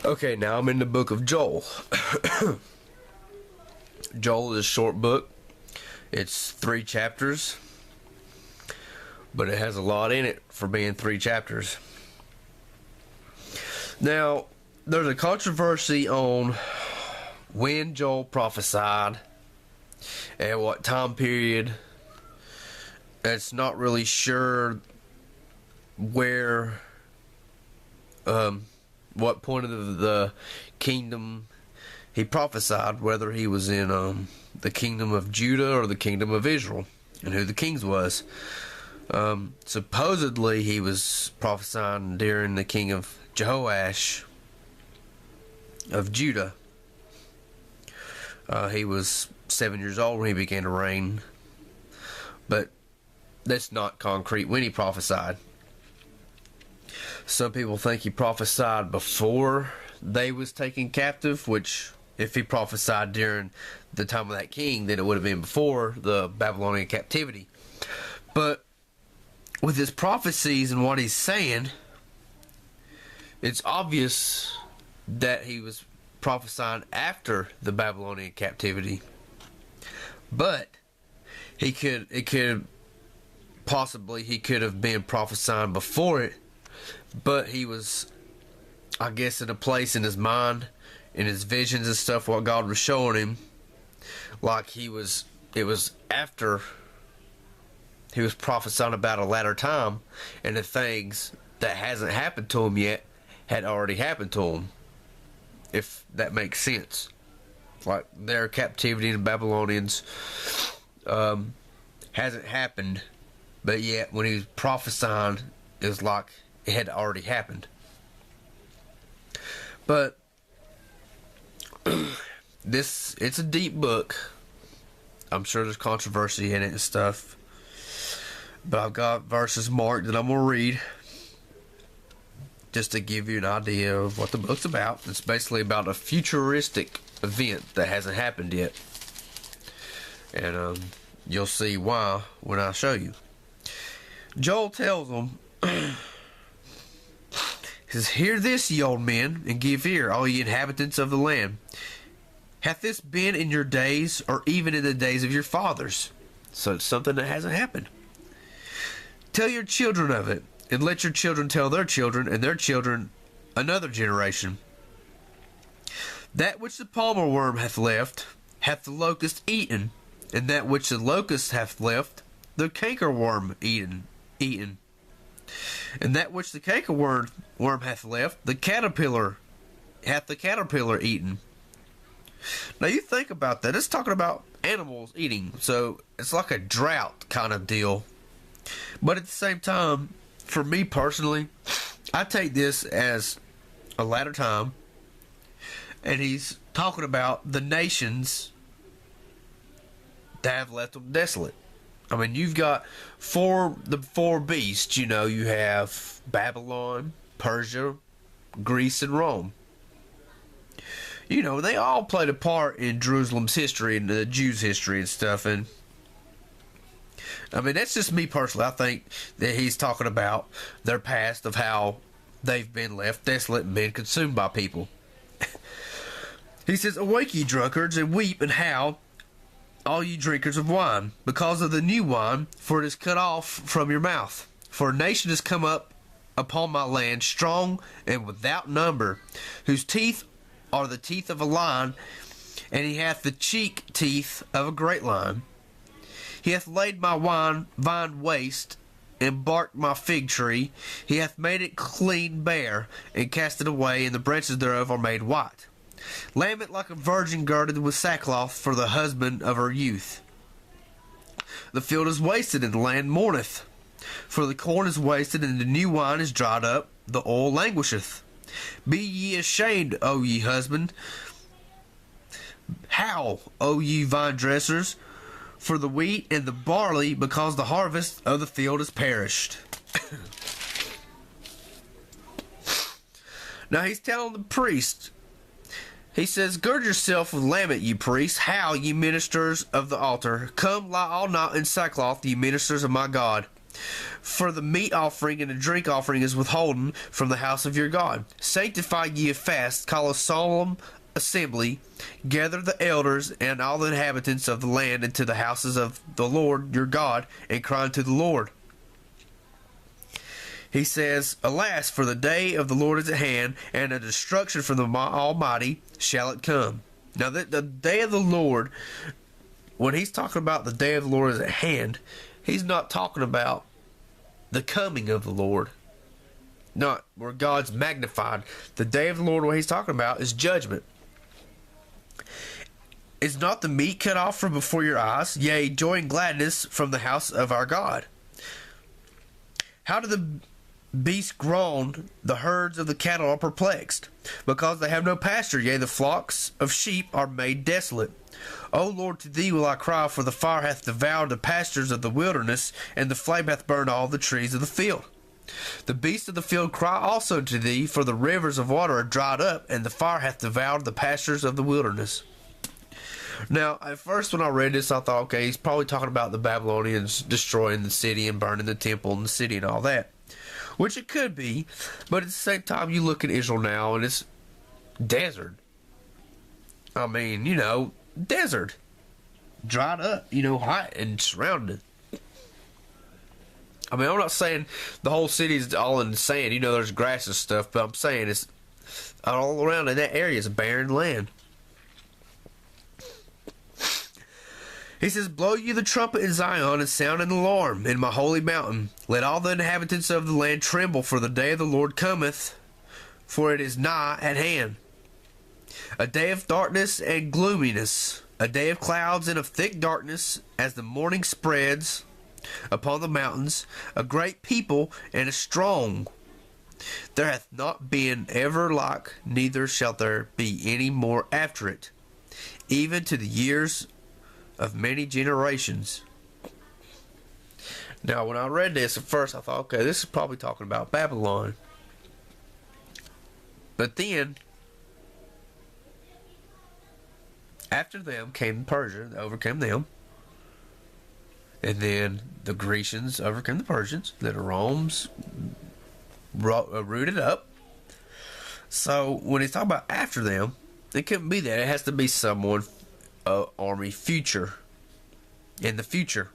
Okay, now I'm in the book of Joel. Joel is a short book. It's 3 chapters, but it has a lot in it for being 3 chapters. Now, there's a controversy on when Joel prophesied and what time period. It's not really sure where, what point of the kingdom he prophesied, whether he was in the kingdom of Judah or the kingdom of Israel, and who the kings was. Supposedly he was prophesying during the king of Jehoash of Judah. He was 7 years old when he began to reign, but that's not concrete when he prophesied. Some people think he prophesied before they was taken captive, which if he prophesied during the time of that king, then it would have been before the Babylonian captivity. But with his prophecies and what he's saying, it's obvious that he was prophesying after the Babylonian captivity. But he could have been prophesying before it, but he was, I guess, in a place in his mind, in his visions and stuff, what God was showing him, like it was after he was prophesying about a latter time, and the things that hasn't happened to him yet had already happened to him, if that makes sense. Like their captivity in the Babylonians hasn't happened, but yet when he was prophesying, it was like it had already happened. But it's a deep book. I'm sure there's controversy in it and stuff, but I've got verses marked that I'm going to read just to give you an idea of what the book's about. It's basically about a futuristic event that hasn't happened yet, and you'll see why when I show you. Joel tells them, he says, "Hear this, ye old men, and give ear, all ye inhabitants of the land. Hath this been in your days, or even in the days of your fathers?" So it's something that hasn't happened. "Tell your children of it, and let your children tell their children, and their children another generation. That which the palmer worm hath left, hath the locust eaten, and that which the locust hath left, the cankerworm eaten. And that which the cankerworm hath left, the caterpillar eaten." Now you think about that. It's talking about animals eating, so it's like a drought kind of deal. But at the same time, for me personally, I take this as a latter time, and he's talking about the nations that have left them desolate. I mean, you've got the four beasts. You know, you have Babylon, Persia, Greece, and Rome. You know, they all played a part in Jerusalem's history and the Jews' history and stuff. And I mean, that's just me personally. I think that he's talking about their past, of how they've been left desolate and been consumed by people. He says, "Awake, ye drunkards, and weep and howl, all ye drinkers of wine, because of the new wine, for it is cut off from your mouth. For a nation has come up upon my land, strong and without number, whose teeth are the teeth of a lion, and he hath the cheek teeth of a great lion. He hath laid my vine waste, and barked my fig tree. He hath made it clean bare, and cast it away, and the branches thereof are made white. Lament like a virgin girded with sackcloth for the husband of her youth. The field is wasted, and the land mourneth. For the corn is wasted, and the new wine is dried up, the oil languisheth. Be ye ashamed, O ye husband. Howl, O ye vine dressers, for the wheat and the barley, because the harvest of the field is perished." Now he's telling the priest, he says, "Gird yourself with lament, ye priests. Howl, ye ministers of the altar. Come, lie all night in sackcloth, ye ministers of my God. For the meat offering and the drink offering is withholden from the house of your God. Sanctify ye a fast, call a solemn assembly, gather the elders and all the inhabitants of the land into the houses of the Lord your God, and cry unto the Lord. He says, Alas, for the day of the Lord is at hand, and a destruction from the Almighty shall it come. Now, the day of the Lord, when he's talking about the day of the Lord is at hand, he's not talking about the coming of the Lord. Not where God's magnified. The day of the Lord, what he's talking about, is judgment. Is not the meat cut off from before your eyes? Yea, joy and gladness from the house of our God. How do the beasts groan? The herds of the cattle are perplexed, because they have no pasture. Yea, the flocks of sheep are made desolate. O Lord, to thee will I cry, for the fire hath devoured the pastures of the wilderness, and the flame hath burned all the trees of the field. The beasts of the field cry also to thee, for the rivers of water are dried up, and the fire hath devoured the pastures of the wilderness. Now, at first when I read this, I thought, okay, he's probably talking about the Babylonians destroying the city and burning the temple and the city and all that. Which it could be, but at the same time, you look at Israel now, and it's desert. I mean, desert. Dried up, hot and surrounded. I mean, I'm not saying the whole city is all in the sand. There's grass and stuff, but I'm saying it's all around in that area is a barren land. He says, Blow you the trumpet in Zion, and sound an alarm in my holy mountain. Let all the inhabitants of the land tremble, for the day of the Lord cometh, for it is nigh at hand. A day of darkness and gloominess, a day of clouds and of thick darkness, as the morning spreads upon the mountains, a great people and a strong. There hath not been ever like, neither shall there be any more after it, even to the years of many generations. Now, when I read this at first, I thought, okay, this is probably talking about Babylon. But then, after them came Persia, they overcame them. And then the Grecians overcame the Persians. Then the Romans rooted up. So, when he's talking about after them, it couldn't be that. It has to be someone army future, in the future.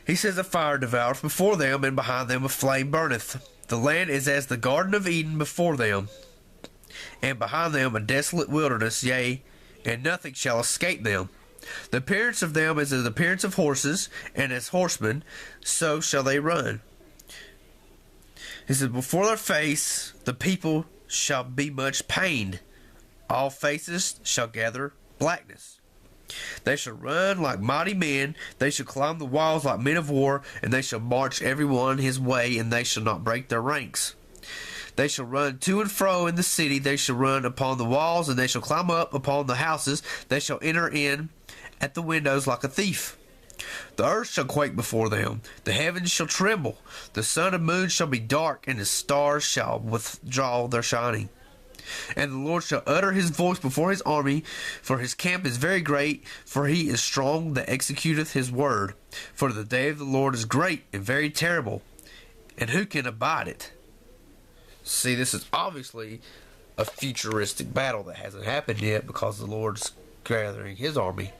He says, A fire devoureth before them, and behind them a flame burneth. The land is as the Garden of Eden before them, and behind them a desolate wilderness, yea, and nothing shall escape them. The appearance of them is the appearance of horses, and as horsemen, so shall they run. He says, Before their face the people shall be much pained. All faces shall gather blackness. They shall run like mighty men. They shall climb the walls like men of war, and they shall march every one his way, and they shall not break their ranks. They shall run to and fro in the city. They shall run upon the walls, and they shall climb up upon the houses. They shall enter in at the windows like a thief. The earth shall quake before them. The heavens shall tremble. The sun and moon shall be dark, and the stars shall withdraw their shining. And the Lord shall utter his voice before his army, for his camp is very great, for he is strong that executeth his word. For the day of the Lord is great and very terrible, and who can abide it? See, this is obviously a futuristic battle that hasn't happened yet, because the Lord's gathering his army.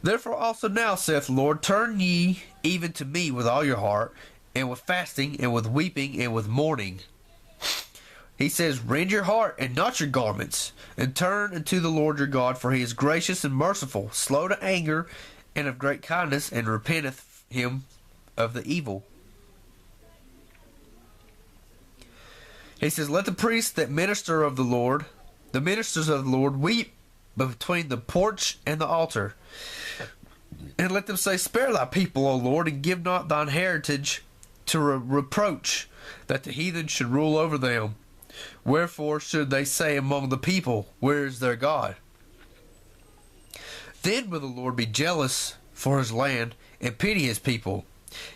Therefore also now, saith the Lord, turn ye even to me with all your heart, and with fasting, and with weeping, and with mourning. He says, Rend your heart and not your garments, and turn unto the Lord your God, for he is gracious and merciful, slow to anger, and of great kindness, and repenteth him of the evil. He says, Let the priests that minister of the Lord, the ministers of the Lord, weep between the porch and the altar. And let them say, Spare thy people, O Lord, and give not thine heritage to reproach, that the heathen should rule over them. Wherefore should they say among the people, Where is their God? Then will the Lord be jealous for his land, and pity his people,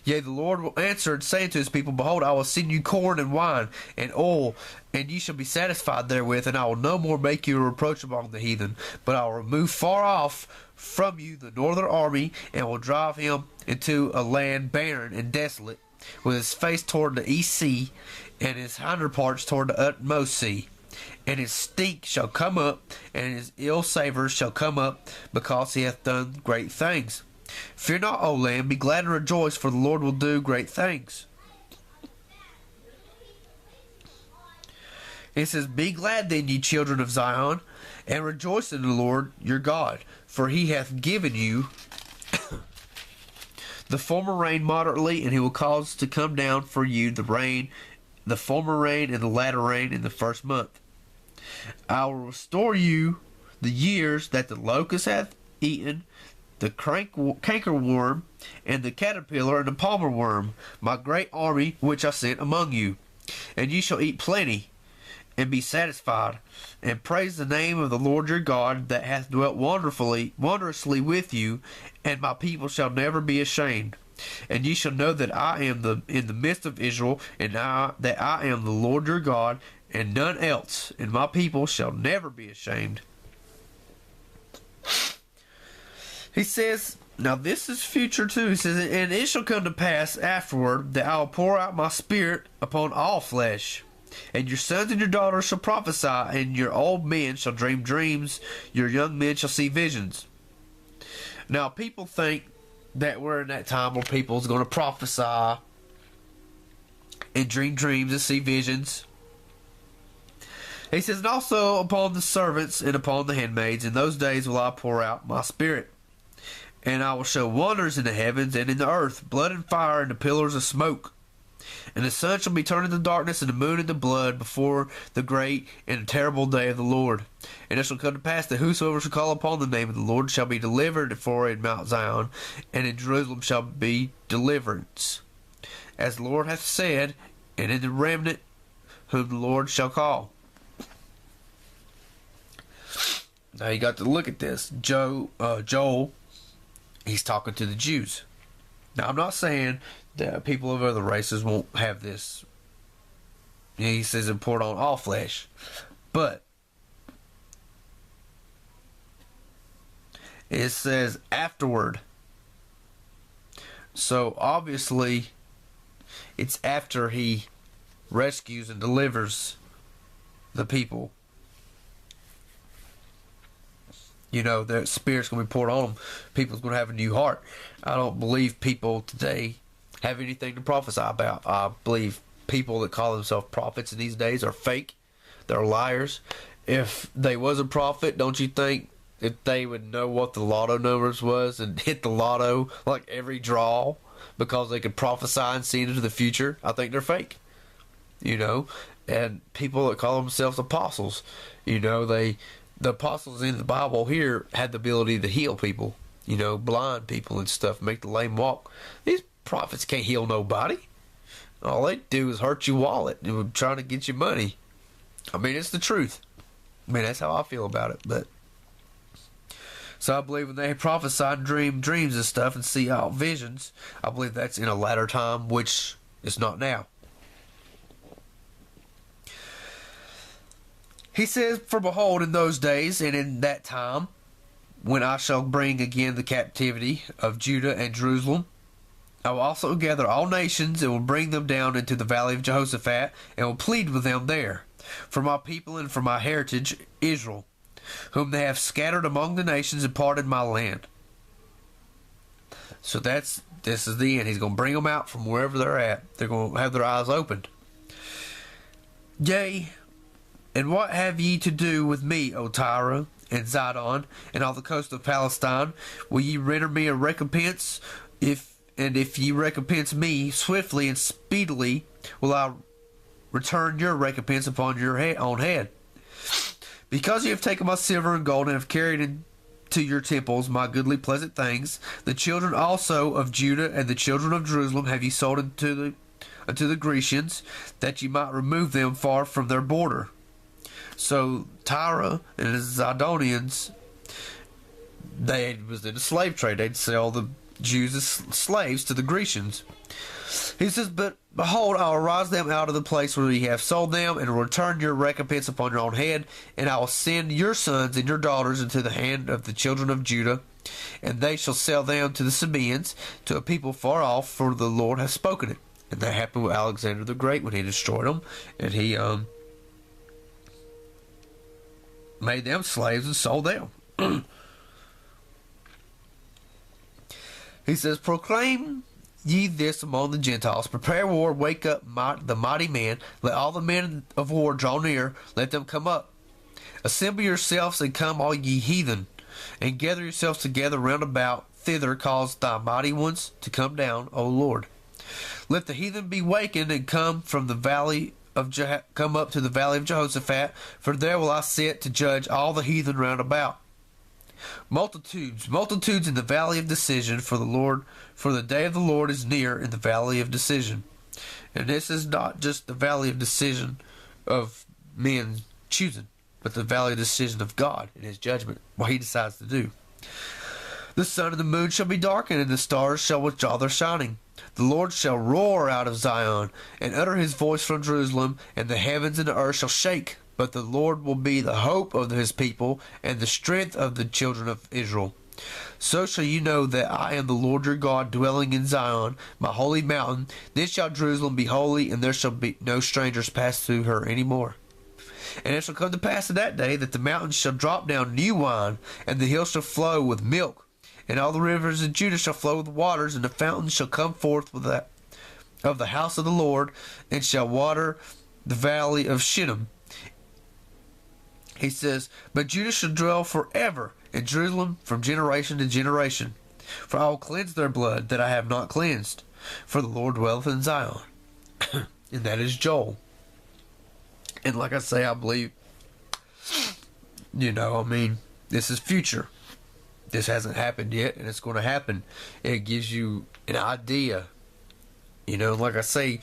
Yea, the Lord will answer and say unto his people, Behold, I will send you corn and wine and oil, and ye shall be satisfied therewith, and I will no more make you a reproach among the heathen, but I will remove far off from you the northern army, and will drive him into a land barren and desolate, with his face toward the east sea, and his hinder parts toward the utmost sea. And his stink shall come up, and his ill savour shall come up, because he hath done great things. Fear not, O land, be glad and rejoice, for the Lord will do great things. It says, Be glad then, ye children of Zion, and rejoice in the Lord your God, for he hath given you the former rain moderately, and he will cause to come down for you the former rain and the latter rain in the first month. I will restore you the years that the locust hath eaten, the cankerworm, and the caterpillar, and the palmer worm, my great army which I sent among you. And ye shall eat plenty, and be satisfied, and praise the name of the Lord your God, that hath dwelt wondrously with you, and my people shall never be ashamed. And ye shall know that I am in the midst of Israel, and that I am the Lord your God, and none else, and my people shall never be ashamed. He says, now this is future too. He says, And it shall come to pass afterward that I will pour out my spirit upon all flesh. And your sons and your daughters shall prophesy, and your old men shall dream dreams, your young men shall see visions. Now people think that we're in that time where people's going to prophesy and dream dreams and see visions. He says, And also upon the servants and upon the handmaids, in those days will I pour out my spirit. And I will show wonders in the heavens and in the earth, blood and fire and the pillars of smoke. And the sun shall be turned into darkness, and the moon into blood, before the great and terrible day of the Lord. And it shall come to pass that whosoever shall call upon the name of the Lord shall be delivered, for in Mount Zion and in Jerusalem shall be deliverance, as the Lord hath said, and in the remnant whom the Lord shall call. Now you got to look at this. Joel, he's talking to the Jews. Now I'm not saying that people of other races won't have this. He says it poured on all flesh. But it says afterward. So obviously it's after he rescues and delivers the people. You know, their spirit's going to be poured on them. People's going to have a new heart. I don't believe people today have anything to prophesy about. I believe people that call themselves prophets in these days are fake. They're liars. If they was a prophet, don't you think if they would know what the lotto numbers was and hit the lotto like every draw because they could prophesy and see into the future? I think they're fake. You know, and people that call themselves apostles, you know, the apostles in the Bible here had the ability to heal people, you know, blind people and stuff, make the lame walk. These prophets can't heal nobody. All they do is hurt your wallet and trying to get you money. I mean, it's the truth. I mean, that's how I feel about it. But so I believe when they prophesy and dream dreams and stuff and see out visions, I believe that's in a latter time, which is not now. He says, For behold, in those days and in that time, when I shall bring again the captivity of Judah and Jerusalem, I will also gather all nations and will bring them down into the valley of Jehoshaphat, and will plead with them there, for my people and for my heritage Israel, whom they have scattered among the nations and parted my land. So this is the end. He's going to bring them out from wherever they're at. They're going to have their eyes opened. Yea, and what have ye to do with me, O Tyre and Zidon, and all the coast of Palestine? Will ye render me a recompense? If ye recompense me swiftly and speedily, will I return your recompense upon your own head. Because ye have taken my silver and gold, and have carried into your temples my goodly pleasant things, the children also of Judah and the children of Jerusalem have ye sold unto the Grecians, that ye might remove them far from their border. So Tyre and the Zidonians, they was in the slave trade. They'd sell the Jews as slaves to the Grecians. He says, but behold, I will rouse them out of the place where ye have sold them, and will return your recompense upon your own head, and I will send your sons and your daughters into the hand of the children of Judah, and they shall sell them to the Sabaeans, to a people far off, for the Lord hath spoken it. And that happened with Alexander the Great when he destroyed them, and he made them slaves and sold them. He says, proclaim ye this among the Gentiles, prepare war, wake up the mighty man, let all the men of war draw near, let them come up. Assemble yourselves and come, all ye heathen, and gather yourselves together round about, thither cause thy mighty ones to come down, O Lord. Let the heathen be wakened and come from the valley of come up to the valley of Jehoshaphat, for there will I sit to judge all the heathen round about. Multitudes in the valley of decision, for the day of the Lord is near in the valley of decision. And this is not just the valley of decision of men choosing, but the valley of decision of God in his judgment, what he decides to do. The sun and the moon shall be darkened, and the stars shall withdraw their shining. The Lord shall roar out of Zion, and utter his voice from Jerusalem, and the heavens and the earth shall shake. But the Lord will be the hope of his people, and the strength of the children of Israel. So shall you know that I am the Lord your God, dwelling in Zion, my holy mountain. Then shall Jerusalem be holy, and there shall be no strangers pass through her any more. And it shall come to pass in that day that the mountains shall drop down new wine, and the hills shall flow with milk, and all the rivers of Judah shall flow with waters, and the fountains shall come forth of the house of the Lord, and shall water the valley of Shittim. He says, but Judah shall dwell forever, and Jerusalem from generation to generation. For I will cleanse their blood that I have not cleansed, for the Lord dwelleth in Zion. And that is Joel. And like I say, I believe, this is future. This hasn't happened yet, and it's going to happen. It gives you an idea. Like I say,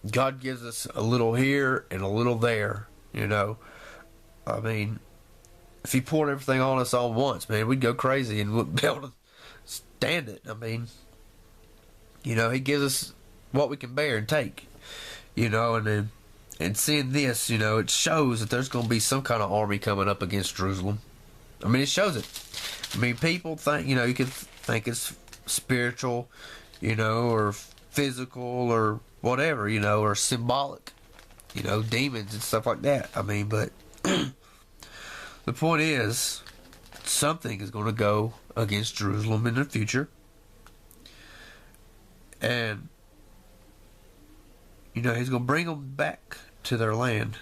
God gives us a little here and a little there. If he poured everything on us all once, man, we'd go crazy and wouldn't be able to stand it. He gives us what we can bear and take, and seeing this, it shows that there's going to be some kind of army coming up against Jerusalem. It shows it. People think, you could think it's spiritual, or physical or whatever, or symbolic. Demons and stuff like that. But the point is, something is going to go against Jerusalem in the future. And, he's going to bring them back to their land.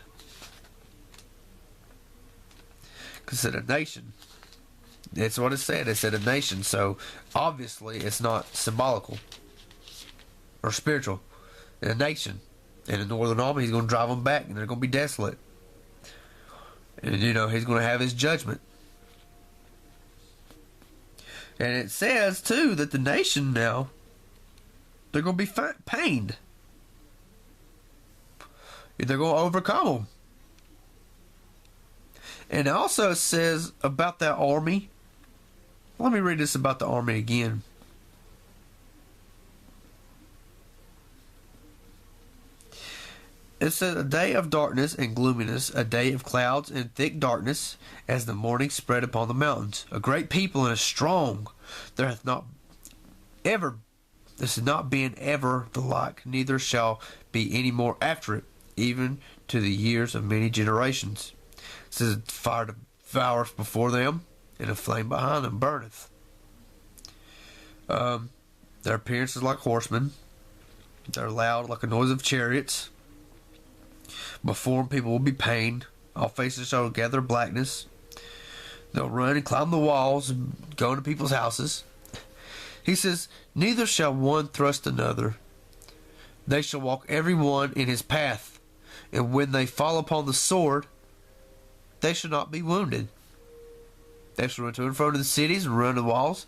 Because it's a nation. That's what it said. It said a nation. So, obviously, it's not symbolical or spiritual. A nation. And the northern army, he's going to drive them back, and they're going to be desolate. And, he's going to have his judgment. And it says, too, that the nation now, they're going to be pained. They're going to overcome them. And it also says about that army. Let me read this about the army again. It says, a day of darkness and gloominess, a day of clouds and thick darkness, as the morning spread upon the mountains. A great people and a strong. There hath not been ever the like, neither shall be any more after it, even to the years of many generations. It says, fire devoureth before them, and a flame behind them burneth. Their appearance is like horsemen. They're loud like a noise of chariots. Before them people will be pained. All faces shall gather blackness. They'll run and climb the walls and go into people's houses. He says, neither shall one thrust another. They shall walk every one in his path. And when they fall upon the sword, they shall not be wounded. They shall run to and fro to the cities and run to the walls,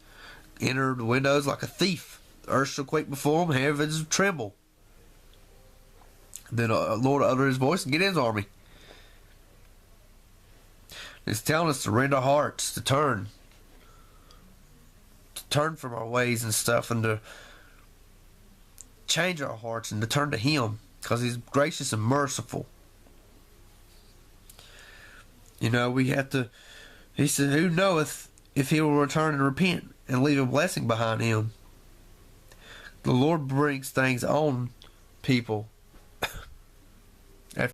enter the windows like a thief. The earth shall quake before them, heavens tremble. Then the Lord will utter his voice and get his army. It's telling us to rend our hearts, to turn. turn from our ways and stuff, and to change our hearts and to turn to Him, because He's gracious and merciful. We have to. He said, "Who knoweth if he will return and repent and leave a blessing behind him?" The Lord brings things on people